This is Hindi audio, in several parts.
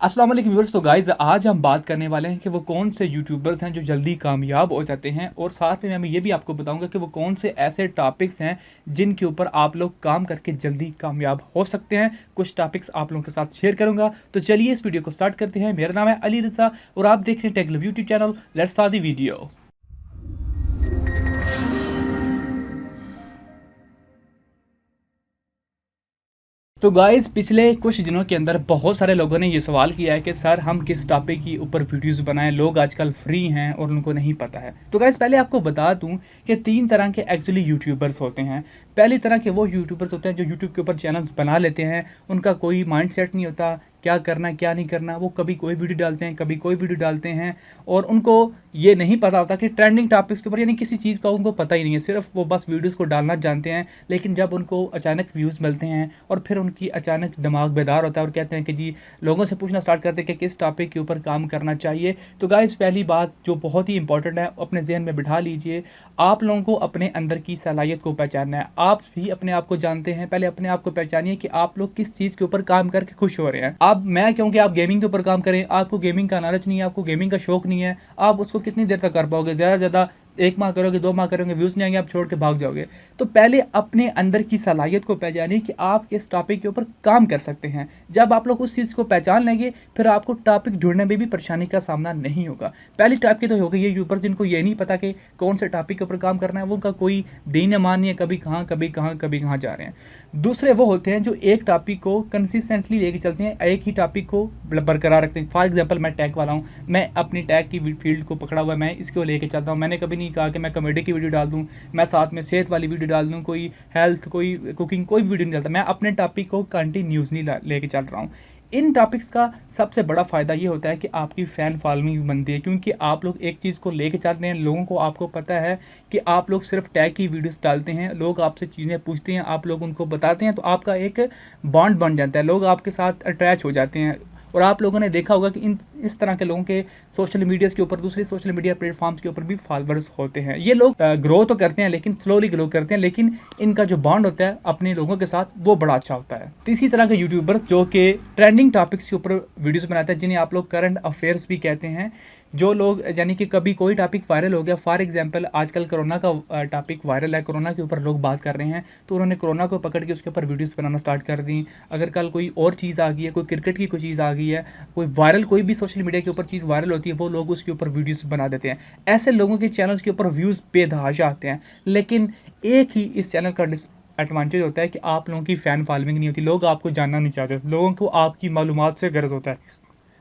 अस्सलाम वालेकुम व्यूअर्स। तो गाइज़ आज हम बात करने वाले हैं कि वो कौन से यूट्यूबर्स हैं जो जल्दी कामयाब हो जाते हैं, और साथ में मैं ये भी आपको बताऊंगा कि वो कौन से ऐसे टॉपिक्स हैं जिनके ऊपर आप लोग काम करके जल्दी कामयाब हो सकते हैं। कुछ टॉपिक्स आप लोगों के साथ शेयर करूंगा। तो चलिए इस वीडियो को स्टार्ट करते हैं। मेरा नाम है अली रज़ा और आप देख रहे हैं tech love YouTube channel. Let's start the video. तो गाइज़ पिछले कुछ दिनों के अंदर बहुत सारे लोगों ने ये सवाल किया है कि सर हम किस टॉपिक के ऊपर वीडियोस बनाएं। लोग आजकल फ्री हैं और उनको नहीं पता है। तो गाइज़ पहले आपको बता दूं कि 3 तरह के एक्चुअली यूट्यूबर्स होते हैं। पहली तरह के वो यूट्यूबर्स होते हैं जो यूट्यूब के ऊपर चैनल्स बना लेते हैं। उनका कोई माइंडसेट नहीं होता क्या करना क्या नहीं करना। वो कभी कोई वीडियो डालते हैं, कभी कोई वीडियो डालते हैं, और उनको ये नहीं पता होता कि ट्रेंडिंग टॉपिक्स के ऊपर, यानी किसी चीज़ का उनको पता ही नहीं है। सिर्फ वो बस वीडियोस को डालना जानते हैं। लेकिन जब उनको अचानक व्यूज़ मिलते हैं और फिर उनकी अचानक दिमाग बेदार होता है और कहते हैं कि जी, लोगों से पूछना स्टार्ट करते हैं कि किस टॉपिक के ऊपर काम करना चाहिए। तो गाइस पहली बात जो बहुत ही इंपॉर्टेंट है, अपने जहन में बिठा लीजिए, आप लोगों को अपने अंदर की सलाहियत को पहचानना है। आप भी अपने आप को जानते हैं, पहले अपने आप को पहचानिए कि आप लोग किस चीज़ के ऊपर काम करके खुश हो रहे हैं। अब मैं क्योंकि आप गेमिंग के ऊपर काम करें, आपको गेमिंग का नॉलेज नहीं है, आपको गेमिंग का शौक नहीं है, आप उसको कितनी देर तक कर पाओगे? ज़्यादा से ज़्यादा 1 माह करोगे, 2 माह करोगे, व्यूज़ नहीं आएंगे, आप छोड़ के भाग जाओगे। तो पहले अपने अंदर की सलाहियत को पहचानिए कि आप किस टॉपिक के ऊपर काम कर सकते हैं। जब आप लोग उस चीज़ को पहचान लेंगे, फिर आपको टॉपिक ढूंढने में भी परेशानी का सामना नहीं होगा। पहली टाइप की तो हो गई ये यूट्यूबर जिनको ये नहीं पता कि कौन से टॉपिक के ऊपर काम करना है। वो उनका कोई दीन ईमान नहीं है, कभी कहाँ कभी कहाँ कभी कहाँ जा रहे हैं। दूसरे वो होते हैं जो एक टॉपिक को कंसिस्टेंटली लेके चलते हैं, एक ही टॉपिक को बरकरार रखते हैं। फॉर एग्जांपल मैं टैग वाला हूँ, मैं अपनी टैग की फील्ड को पकड़ा हुआ है, मैं इसको लेके चलता हूँ। मैंने कभी नहीं कहा कि मैं कॉमेडी की वीडियो डाल दूँ, मैं साथ में सेहत वाली वीडियो डाल दूँ, कोई हेल्थ, कोई कुकिंग, कोई वीडियो नहीं डालता। मैं अपने टॉपिक को कंटिन्यूसली लेके चल रहा हूँ। इन टॉपिक्स का सबसे बड़ा फ़ायदा ये होता है कि आपकी फ़ैन फॉलोइंग बनती है, क्योंकि आप लोग एक चीज़ को लेके चलते हैं। लोगों को आपको पता है कि आप लोग सिर्फ टैग की वीडियोस डालते हैं, लोग आपसे चीज़ें पूछते हैं, आप लोग उनको बताते हैं, तो आपका एक बॉन्ड बन जाता है, लोग आपके साथ अटैच हो जाते हैं। और आप लोगों ने देखा होगा कि इस तरह के लोगों के सोशल मीडियाज़ के ऊपर, दूसरे सोशल मीडिया प्लेटफॉर्म्स के ऊपर भी फॉलोअर्स होते हैं। ये लोग ग्रो तो करते हैं, लेकिन स्लोली ग्रो करते हैं, लेकिन इनका जो बॉन्ड होता है अपने लोगों के साथ वो बड़ा अच्छा होता है। तीसरी तरह के यूट्यूबर्स जो कि ट्रेंडिंग टॉपिक्स के ऊपर वीडियोस बनाते हैं, जिन्हें आप लोग करंट अफेयर्स भी कहते हैं। जो लोग, यानी कि कभी कोई टॉपिक वायरल हो गया, फॉर एग्जांपल आजकल कोरोना का टॉपिक वायरल है, कोरोना के ऊपर लोग बात कर रहे हैं, तो उन्होंने कोरोना को पकड़ के उसके ऊपर वीडियोस बनाना स्टार्ट कर दी। अगर कल कोई और चीज़ आ गई है, कोई क्रिकेट की कोई चीज़ आ गई है, कोई वायरल, कोई भी सोशल मीडिया के ऊपर चीज़ वायरल होती है, वो लोग उसके ऊपर वीडियोस बना देते हैं। ऐसे लोगों के चैनल्स के ऊपर व्यूज़ बेतहाशा आते हैं। लेकिन एक ही इस चैनल का एडवांटेज होता है कि आप लोगों की फ़ैन फॉलोइंग नहीं होती, लोग आपको जानना नहीं चाहते, लोगों को आपकी मालूमात से गर्ज होता है।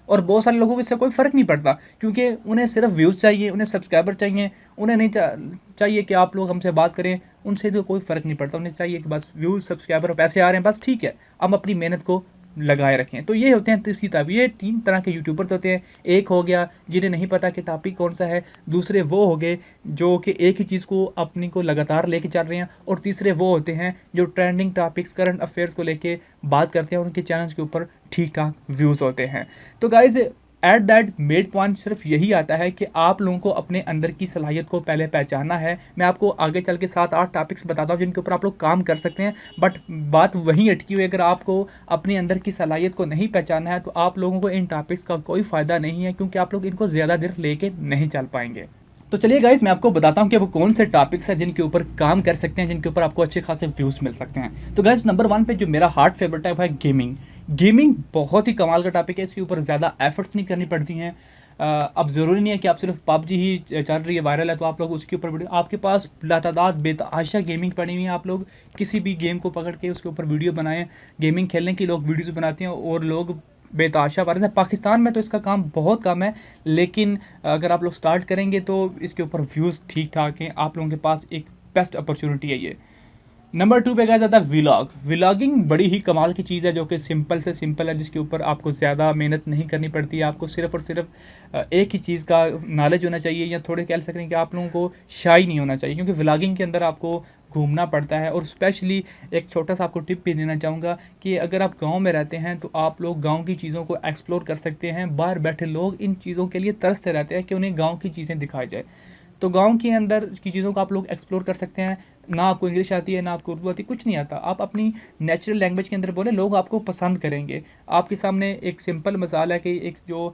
और बहुत सारे लोगों को इससे कोई फ़र्क नहीं पड़ता, क्योंकि उन्हें सिर्फ व्यूज़ चाहिए, उन्हें सब्सक्राइबर चाहिए, उन्हें नहीं चाहिए कि आप लोग हमसे बात करें। उनसे तो कोई फ़र्क नहीं पड़ता, उन्हें चाहिए कि बस व्यूज़, सब्सक्राइबर, पैसे आ रहे हैं, बस ठीक है, हम अपनी मेहनत को लगाए रखें। तो ये होते हैं तीसरी तरह, ये 3 तरह के यूट्यूबर्स होते हैं। एक हो गया जिन्हें नहीं पता कि टॉपिक कौन सा है, दूसरे वो हो गए जो कि एक ही चीज़ को अपनी को लगातार लेके चल रहे हैं, और तीसरे वो होते हैं जो ट्रेंडिंग टॉपिक्स, करंट अफेयर्स को लेके बात करते हैं, उनके चैनल्स के ऊपर ठीक ठाक व्यूज़ होते हैं। तो guys at that made point सिर्फ यही आता है कि आप लोगों को अपने अंदर की सलाहियत को पहले पहचानना है। मैं आपको आगे चल के 7-8 टॉपिक्स बताता हूँ जिनके ऊपर आप लोग काम कर सकते हैं, बट बात वहीं अटकी हुई है। अगर आपको अपने अंदर की सलाहियत को नहीं पहचानना है, तो आप लोगों को इन टॉपिक्स का कोई फ़ायदा नहीं है, क्योंकि आप लोग इनको ज़्यादा देर लेके नहीं चल पाएंगे। तो चलिए गाइस, मैं आपको बताता हूँ कि वो कौन से टॉपिक्स हैं जिनके ऊपर काम कर सकते हैं, जिनके ऊपर आपको अच्छे खासे व्यूज़ मिल सकते हैं। तो गाइस नंबर 1 पे जो मेरा हार्ट फेवरेट है वो है गेमिंग। गेमिंग बहुत ही कमाल का टॉपिक है, इसके ऊपर ज़्यादा एफर्ट्स नहीं करनी पड़ती हैं। अब ज़रूरी नहीं है कि आप सिर्फ पबजी ही चल रही है, वायरल है, तो आप लोग उसके ऊपर वीडियो, आपके पास लातादाद बेतहाशा गेमिंग पड़ी हुई है, आप लोग किसी भी गेम को पकड़ के उसके ऊपर वीडियो बनाएं। गेमिंग खेलने की लोग वीडियोज़ बनाते हैं और लोग बेतहाशा वायरल है। पाकिस्तान में तो इसका काम बहुत कम है, लेकिन अगर आप लोग स्टार्ट करेंगे तो इसके ऊपर व्यूज़ ठीक ठाक हैं। आप लोगों के पास एक बेस्ट अपॉर्चुनिटी है ये। नंबर 2 पे कहा जाता है व्लॉग। व्लॉगिंग बड़ी ही कमाल की चीज़ है, जो कि सिंपल से सिंपल है, जिसके ऊपर आपको ज़्यादा मेहनत नहीं करनी पड़ती है। आपको सिर्फ और सिर्फ एक ही चीज़ का नॉलेज होना चाहिए, या थोड़े कह सकते हैं कि आप लोगों को शाई नहीं होना चाहिए, क्योंकि व्लॉगिंग के अंदर आपको घूमना पड़ता है। और स्पेशली एक छोटा सा आपको टिप भी देना चाहूँगा कि अगर आप गांव में रहते हैं तो आप लोग गांव की चीज़ों को एक्सप्लोर कर सकते हैं। बाहर बैठे लोग इन चीज़ों के लिए तरसते रहते हैं कि उन्हें गांव की चीज़ें दिखाई जाए, तो गांव के अंदर की चीज़ों को आप लोग एक्सप्लोर कर सकते हैं। ना आपको इंग्लिश आती है ना आपको उर्दू आती है, कुछ नहीं आता, आप अपनी नेचुरल लैंग्वेज के अंदर बोले, लोग आपको पसंद करेंगे। आपके सामने एक सिंपल मसाला है कि एक जो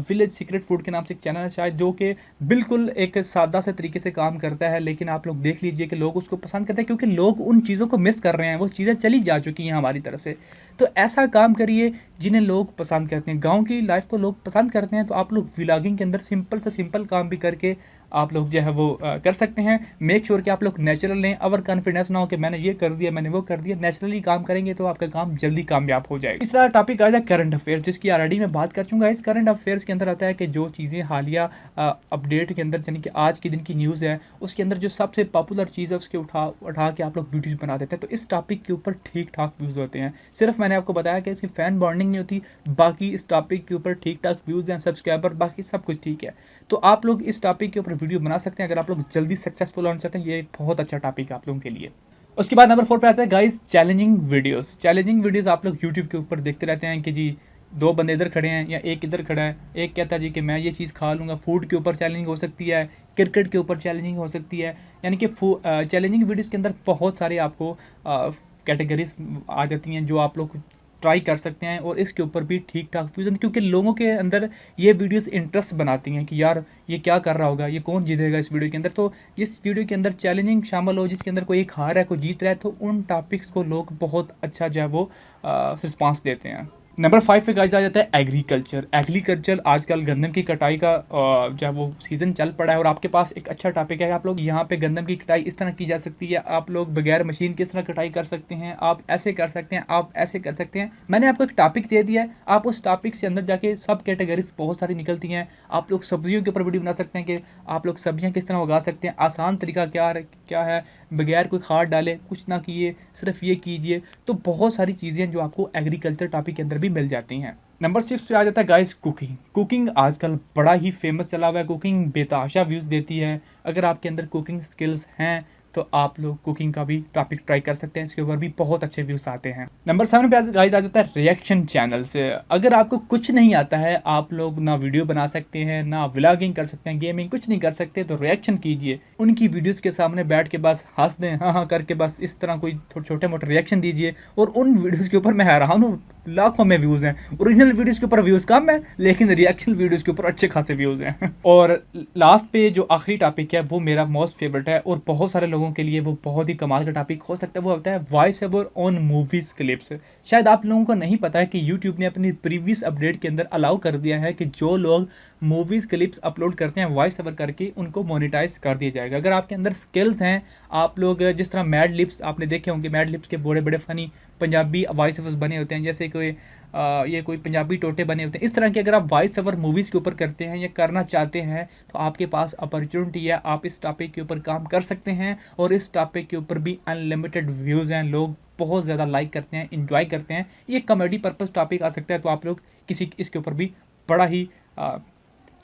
विलेज सीक्रेट फूड के नाम से एक चैनल है शायद, जो कि बिल्कुल एक सादा से तरीके से काम करता है, लेकिन आप लोग देख लीजिए कि लोग उसको पसंद करते हैं क्योंकि लोग उन चीज़ों को मिस कर रहे हैं, वो चीज़ें चली जा चुकी हैं हमारी तरफ से। तो ऐसा काम करिए जिन्हें लोग पसंद करते हैं, गाँव की लाइफ को लोग पसंद करते हैं, तो आप लोग व्लॉगिंग के अंदर सिंपल से सिंपल काम भी करके आप लोग जो है वो कर सकते हैं। मेक श्योर कि आप लोग नेचुरल लें, ओवर कॉन्फिडेंस ना हो कि मैंने ये कर दिया, मैंने वो कर दिया। नेचुरली काम करेंगे तो आपका काम जल्दी कामयाब हो जाएगा। तीसरा टॉपिक आ जाए करंट अफेयर्स, जिसकी ऑलरेडी मैं बात कर चुका। इस करंट अफेयर्स के अंदर आता है कि जो चीज़ें हालिया अपडेट के अंदर, यानी कि आज के दिन की न्यूज़ है, उसके अंदर जो सबसे पॉपुलर चीज़ है उसके उठा के आप लोग वीडियोज़ बना देते हैं। तो इस टॉपिक के ऊपर ठीक ठाक व्यूज़ होते हैं। सिर्फ मैंने आपको बताया कि इसकी फ़ैन बॉन्डिंग नहीं होती, बाकी इस टॉपिक के ऊपर ठीक ठाक व्यूज़ हैं, सब्सक्राइबर, बाकी सब कुछ ठीक है। तो आप लोग इस टॉपिक के ऊपर वीडियो बना सकते हैं अगर आप लोग जल्दी सक्सेसफुल होना चाहते हैं। ये एक बहुत अच्छा टॉपिक है आप लोगों के लिए। उसके बाद नंबर 4 पे आता है guys challenging videos. Challenging videos आप लोग यूट्यूब के ऊपर देखते रहते हैं कि जी 2 बंदे इधर खड़े हैं या एक इधर खड़ा है, एक कहता है जी कि मैं ये चीज़ खा लूँगा। फूड के ऊपर चैलेंजिंग हो सकती है, क्रिकेट के ऊपर चैलेंजिंग हो सकती है, यानी कि चैलेंजिंग वीडियोज़ के अंदर बहुत सारे आपको कैटेगरीज आ जाती हैं जो आप लोग ट्राई कर सकते हैं, और इसके ऊपर भी ठीक ठाक फ्यूजन, क्योंकि लोगों के अंदर ये वीडियोस इंटरेस्ट बनाती हैं कि यार ये क्या कर रहा होगा, ये कौन जीतेगा इस वीडियो के अंदर। तो जिस वीडियो के अंदर चैलेंजिंग शामिल हो, जिसके अंदर कोई एक हार है, कोई जीत रहा है, तो उन टॉपिक्स को लोग बहुत अच्छा जो है वो रिस्पॉन्स देते हैं। नंबर 5 पे गाइस आ जाता है एग्रीकल्चर। एग्रीकल्चर आजकल गंदम की कटाई का जो है वो सीज़न चल पड़ा है, और आपके पास एक अच्छा टॉपिक है। आप लोग यहाँ पे गंदम की कटाई इस तरह की जा सकती है, आप लोग बगैर मशीन किस तरह कटाई कर सकते हैं, आप ऐसे कर सकते हैं, आप ऐसे कर सकते हैं। मैंने आपको एक टॉपिक दे दिया है, आप उस टॉपिक से अंदर जाके सब कैटेगरीज बहुत सारी निकलती हैं। आप लोग सब्जियों के ऊपर वीडियो बना सकते हैं कि आप लोग सब्जियाँ किस तरह उगा सकते हैं, आसान तरीका क्या है, बगैर कोई खाद डाले, कुछ ना किए, सिर्फ ये कीजिए। तो बहुत सारी चीज़ें जो आपको एग्रीकल्चर टॉपिक के अंदर भी मिल जाती हैं। नंबर 6 पे आ जाता है गाइस कुकिंग। कुकिंग आजकल बड़ा ही फेमस चला हुआ है, कुकिंग बेतहाशा व्यूज़ देती है। अगर आपके अंदर कुकिंग स्किल्स हैं तो आप लोग कुकिंग का भी टॉपिक ट्राई कर सकते हैं, इसके ऊपर भी बहुत अच्छे व्यूज़ आते हैं। नंबर 7 पे गाइस आ जाता है रिएक्शन चैनल से। अगर आपको कुछ नहीं आता है, आप लोग ना वीडियो बना सकते हैं, ना व्लॉगिंग कर सकते हैं, गेमिंग कुछ नहीं कर सकते, तो रिएक्शन कीजिए। उनकी वीडियोस के सामने बैठ के बस हंस दें, हाँ हाँ करके बस इस तरह कोई छोटे मोटे रिएक्शन दीजिए। और उन वीडियोज़ के ऊपर मैं हैरान हूँ, लाखों में व्यूज़ हैं। ओरिजिनल वीडियोज़ के ऊपर व्यूज़ कम है, लेकिन रिएक्शन वीडियोज़ के ऊपर अच्छे खासे व्यूज़ हैं। और लास्ट पे जो आखिरी टॉपिक है वो मेरा मोस्ट फेवरेट है, और बहुत सारे लोगों के लिए वो बहुत ही कमाल का टॉपिक हो सकता है। वो होता है voice over on movies clips. शायद आप लोगों को नहीं पता है कि यूट्यूब ने अपनी प्रीवियस अपडेट के अंदर अलाउ कर दिया है कि जो लोग मूवीज़ क्लिप्स अपलोड करते हैं वॉइस ओवर करके, उनको मोनेटाइज कर दिया जाएगा। अगर आपके अंदर स्किल्स हैं, आप लोग जिस तरह मैड लिप्स आपने देखे होंगे, मैड लिप्स के बड़े बड़े फ़नी पंजाबी वॉइस ओवर्स बने होते हैं, जैसे कोई ये कोई पंजाबी टोटे बने होते हैं, इस तरह के अगर आप वॉइस ओवर मूवीज़ के ऊपर करते हैं या करना चाहते हैं, तो आपके पास अपॉर्चुनिटी है, आप इस टॉपिक के ऊपर काम कर सकते हैं। और इस टॉपिक के ऊपर भी अनलिमिटेड व्यूज़ हैं, लोग बहुत ज़्यादा लाइक करते हैं, इंजॉय करते हैं। ये कॉमेडी पर्पस टॉपिक आ सकता है, तो आप लोग इसके ऊपर भी बड़ा ही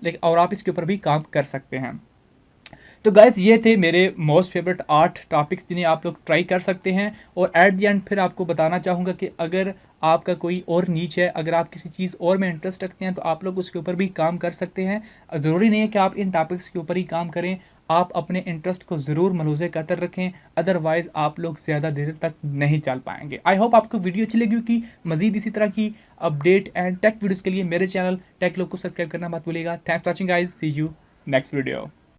लेकिन और आप इसके ऊपर भी काम कर सकते हैं। तो गाइस ये थे मेरे मोस्ट फेवरेट 8 टॉपिक्स जिन्हें आप लोग ट्राई कर सकते हैं। और एट द एंड फिर आपको बताना चाहूँगा कि अगर आपका कोई और नीच है, अगर आप किसी चीज़ और में इंटरेस्ट रखते हैं, तो आप लोग उसके ऊपर भी काम कर सकते हैं। ज़रूरी नहीं है कि आप इन टॉपिक्स के ऊपर ही काम करें, आप अपने इंटरेस्ट को ज़रूर मलूज़े कतर रखें, अदरवाइज़ आप लोग ज़्यादा देर तक नहीं चल पाएंगे। आई होप आपको वीडियो अच्छी लगी, कि मज़ीद इसी तरह की अपडेट एंड टेक वीडियोज़ के लिए मेरे चैनल टेक लोग को सब्सक्राइब करना मत भूलिएगा। Thanks for watching guys, see you next video.